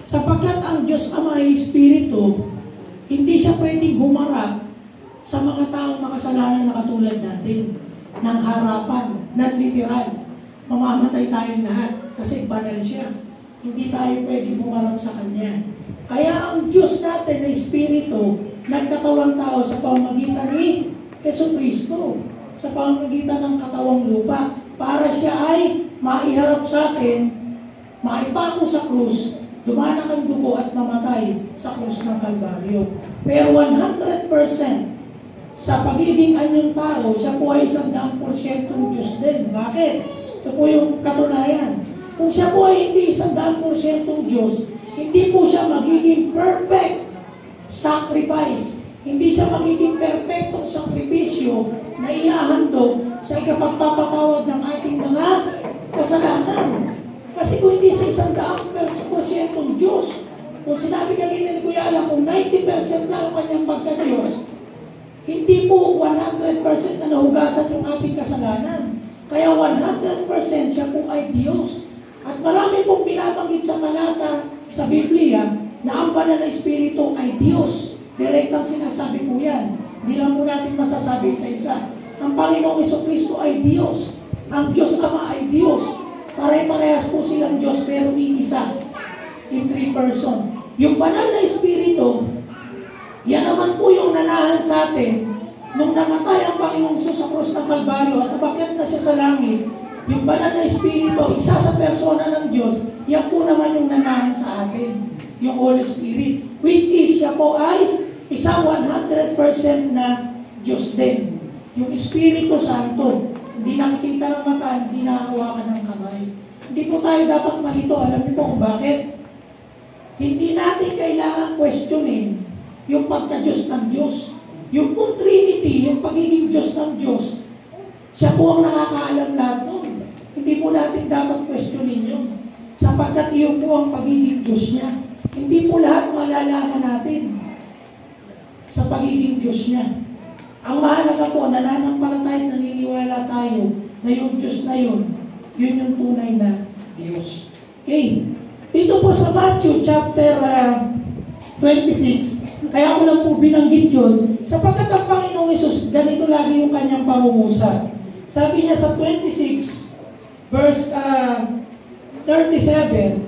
Sapagkat ang Diyos Ama ay Espiritu, hindi siya pwedeng humarap sa mga taong makasalanan na katulad natin. Ng harapan, ng literal. Mamamatay tayong lahat kasi banal siya. Hindi tayo pwedeng humarap sa Kanya. Kaya ang Diyos natin na Espiritu, nagkatawang tao sa pamamagitan ni Jesucristo, sa pamamagitan ng katawang lupa, para siya ay maiharap sa atin, maipako sa krus, dumanak ang dugo at mamatay sa krus ng Kalbaryo. Pero 100% sa pagiging anyong tao, siya po ay 100% Diyos din. Bakit? Ito po yung katunayan. Kung siya po ay hindi 100% Diyos, hindi po siya magiging perfect sacrifice. Hindi siya magiging perfectong sakripisyo na iahandog sa ikapagpapatawad ng ating mga kasalanan. Kasi kung hindi sa 100% Diyos, kung sinabi kanina ni Kuya Alam, kung 90% na ang kanyang pagka-Diyos, hindi po 100% na nahugasan yung ating kasalanan. Kaya 100% siya po ay Diyos. At marami pong binabanggit sa talata sa Biblia na ang banal na Espiritu ay Diyos. Direktang sinasabi po yan. Hindi lang po natin masasabi isa-isa. Ang Panginoong Jesucristo ay Diyos. Ang Diyos Ama ay Diyos. Pare-parehas po silang Diyos pero iisa. In 3 person. Yung banal na Espiritu, yan naman po yung nanahan sa atin nung namatay ang Panginoong Jesus sa krus ng Kalbaryo at apakyat na siya sa langit. Yung banal na Espiritu, isa sa persona ng Diyos, yan po naman yung nanahan sa atin, yung Holy Spirit, which is siya po ay isang 100% na Diyos din. Yung Espiritu Santo, hindi nakikita ng mata, hindi nakahawakan ng kamay. Hindi po tayo dapat malito. Alam niyo po kung bakit? Hindi natin kailangan questionin yung pagka-Diyos ng Diyos. Yung pong Trinity, yung pagiging Diyos ng Diyos, siya po ang nakakaalam lahat nun. Hindi po natin dapat questionin yun. Sapagkat iyon po ang pagiging Diyos niya. Hindi po lahat malalaman natin sa pagiging Diyos niya. Ang mahalaga po, nananampalataya at naniniwala tayo na yung Diyos na yun, yun yung tunay na Diyos. Okay. Dito po sa Matthew chapter 26, kaya ko lang po binanggit yun, sapagkat ang Panginoong Hesus, ganito lagi yung kanyang pangungusap. Sabi niya sa 26, verse 37,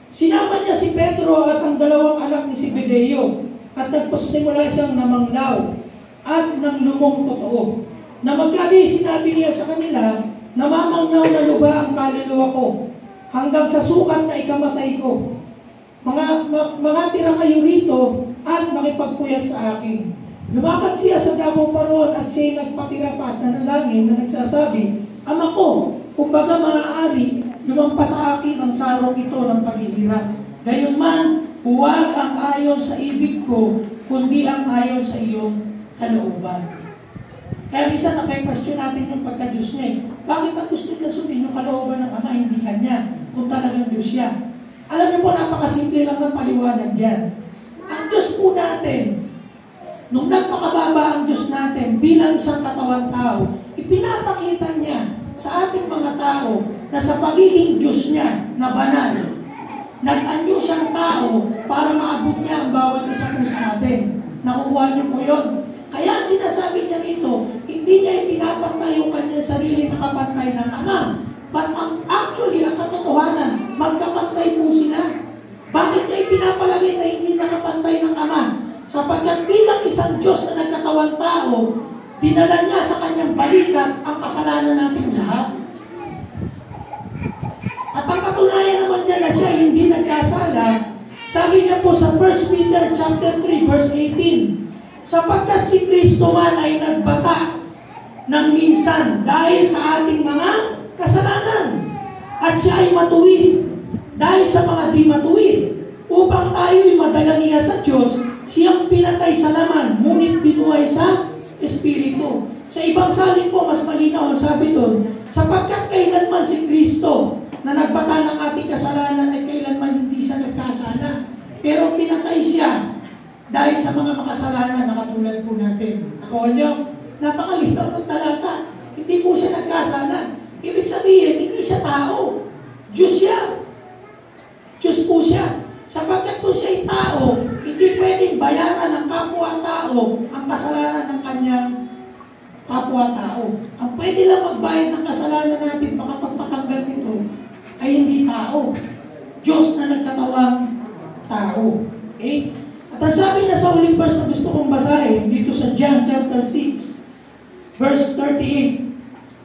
sinama niya si Pedro at ang dalawang anak ni Zebedeo, at nagpasimula siyang namanglaw at nang lumong totoo. Na magkali sinabi niya sa kanila, namamanglaw na luba ang kaluluwa ko, hanggang sa sukat na ikamatay ko. Mga tira kayo rito at makipagpuyat sa akin. Lumakad siya sa damo paroon at siya'y nagpatira pa at nanalangin na nagsasabi, Ama ko, kumbaga maaari, lumampas sa akin ang sarong ito ng paghihirap. Gayunman, huwag ang ayon sa ibig ko, kundi ang ayon sa iyong kalooban. Kaya minsan nakay-question natin yung pagka-Diyos niya. Bakit ang gusto niya sundin yung kalooban ng Ama, hindi Kanya, kung talagang Diyos siya? Alam niyo po, napakasimple lang ng paliwanag dyan. Ang Diyos po natin, nung nagpakababa ang Diyos natin bilang isang katawan tao, ipinapakita niya sa ating mga tao na sa pagiging Diyos niya na banal, nag-anyo siyang tao para maabot niya ang bawat isa po sa atin. Nakukuha niyo po yun. Kaya ang sinasabi niya nito, hindi niya ipinapantay yung kanyang sarili na kapantay ng Ama. But actually, ang katotohanan, magkapantay po sila. Bakit niya ipinapalagay na hindi nakapantay ng Ama? Sapagkat bilang isang Diyos na nagkatawang tao, dinala niya sa kanyang balikat ang kasalanan natin lahat. At ang katunayan naman niya na siya hindi nagkasala, sabi niya po sa 1 Peter chapter 3, verse 18, sapagkat si Kristo man ay nagbata ng minsan dahil sa ating mga kasalanan, at siya ay matuwid dahil sa mga di matuwid, upang tayo'y madalangin sa Diyos, siyang pinatay sa laman, ngunit binuhay sa Espiritu. Sa ibang salin po, mas malinaw ang sabi doon, sapagkat kailanman si Kristo na nagbata ng ating kasalanan ay kailanman hindi siya nagkasala, pero pinatay siya dahil sa mga makasalanan na katulad po natin. Nakuha niyo? Napakalinaw ng talata. Hindi po siya nagkasala. Ibig sabihin, hindi siya tao. Diyos siya. Diyos po siya. Sapagkat kasing tao, hindi pwedeng bayaran ng kapwa-tao ang kasalanan ng kanyang kapwa-tao. Ang pwede lang magbayad ng kasalanan natin makapagpatanggal nito ay hindi tao. Diyos na nagkatawang tao. Okay? At ang sabi na sa huling verse na gusto kong basahin, dito sa John chapter 6, verse 38,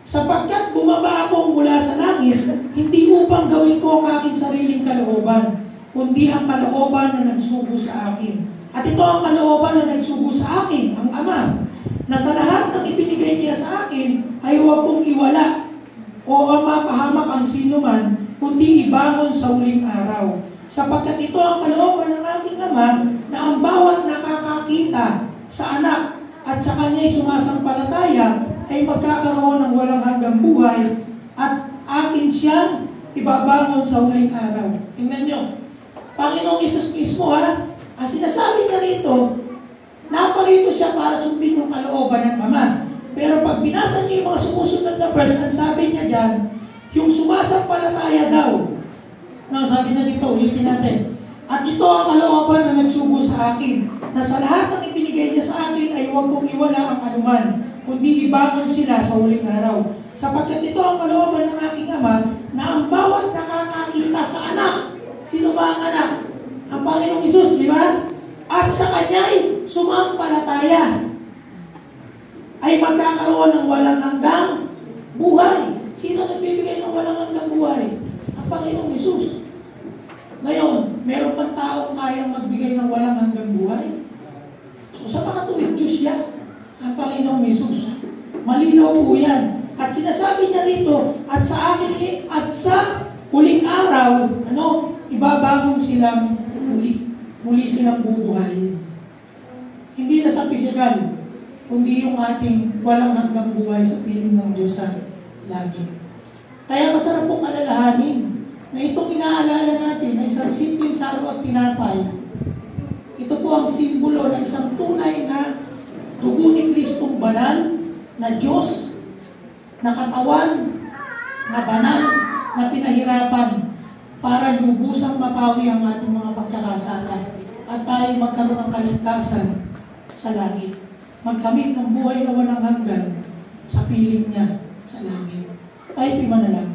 sapagkat bumaba ako mula sa langit, hindi upang gawin ko ang aking sariling kalooban, kundi ang kalooban na nagsugo sa akin. At ito ang kalooban na nagsugo sa akin, ang Ama, na sa lahat ng ibinigay niya sa akin ay huwag kong iwala o mapahamak ang sino man, kundi ibangon sa huling araw. Sapagkat ito ang kalooban ng aking Ama, na ang bawat nakakakita sa anak at sa kanya'y sumasampalataya ay magkakaroon ng walang hanggang buhay at akin siyang ibabangon sa huling araw. Tingnan nyo, Panginoong Isus mismo ang sinasabi niya rito, naparito siya para sundin yung kalooban ng Ama. Pero pag binasa niyo yung mga sumusunod na verse, ang sabi niya dyan, yung sumasampalataya daw. Sabi na dito, ulitin natin. At ito ang kalooban na nagsugo sa akin, na sa lahat ng ibinigay niya sa akin ay huwag kong iwala ang anuman, kundi ibangon sila sa huling araw. Sapagkat ito ang kalooban ng aking Ama, na ang bawat nakakakita sa anak, sino ba ang anak? Ang Panginoong Isus, di ba? At sa kanya'y sumampalataya, ay magkakaroon ng walang hanggang buhay. Sino nagbibigay ng walang hanggang buhay? Ang Panginoong Isus. Ngayon, meron pang taong kayang magbigay ng walang hanggang buhay? So, sa mga tuwid, Diyos yan, ang Panginoong Isus. Malinaw po yan. At sinasabi niya rito, at sa akin, at sa huling araw, ibabangon silang muli silang bubuhay. Hindi na sa physical, kundi yung ating walang hanggang buhay sa piling ng Diyos sa langit. Kaya masarap pong alalahanin na itong inaalala natin na isang simpleng saro at tinapay. Ito po ang simbolo ng isang tunay na dugo ni Kristong banal na Diyos, na katawan, na banal, na pinahirapan para lubusang mapawi ang ating mga pagkakasala at tayo magkaroon ng kaligtasan sa langit. Magkamit ng buhay na walang hanggan sa piling niya sa langit. Tayo pimanalangin.